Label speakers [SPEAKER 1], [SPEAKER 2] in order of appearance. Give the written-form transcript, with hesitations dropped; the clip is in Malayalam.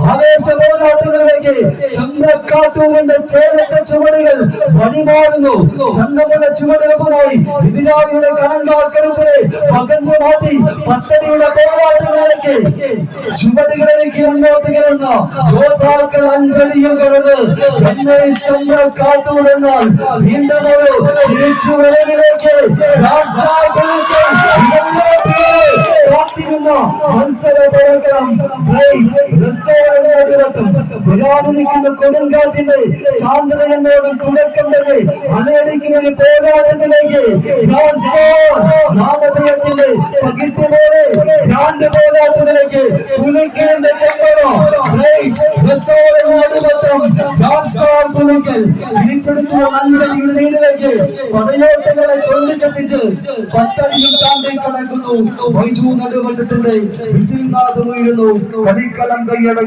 [SPEAKER 1] ആവേശപോരാട്ടങ്ങളിലേക്ക് ചന്ദ്രക്കാട്ടൂരിന്റെ ചേരട്ട ചുവടുകൾ വഴിമാറുന്നു. ചന്ദ്രമുള്ള ചുവടുകളുമായി എതിരാളിയുടെ കണങ്കാൽക്കരുത്തിനെ പകഞ്ഞു മാറ്റി പത്തടിയുടെ പോരാട്ടങ്ങളിലേക്ക് ചുവടുകളിലേക്ക് മുന്നോട്ട് കിടന്ന യോദ്ധാക്കൾ അഞ്ജലിയും കടന്ന് ചന്ദ്രക്കാട്ടൂർ എന്നാൽ വീണ്ടും ഒരു തിരിച്ചുവരവിലേക്ക് മത്സര കൊടുങ്കാറ്റിന്റെ ശാന്തത എന്നോടും തുടക്കം തന്നെ അലയടിക്കുന്ന പോരാട്ടത്തിലേക്ക് നാമധേയത്തിന്റെ പകിട്ടുപോലെ പോരാട്ടത്തിലേക്ക് തുളിക്കേണ്ട തിരിച്ചെടുത്തുള്ള അഞ്ചടിയുടെ നീടിലേക്ക് പടയോട്ടങ്ങളെ കൊണ്ടുചെത്തിച്ച് പത്തടിയും താണ്ടി കടക്കുന്നു. വൈജു നടുവട്ടത്തിന്റെ കളിക്കളം കൈയട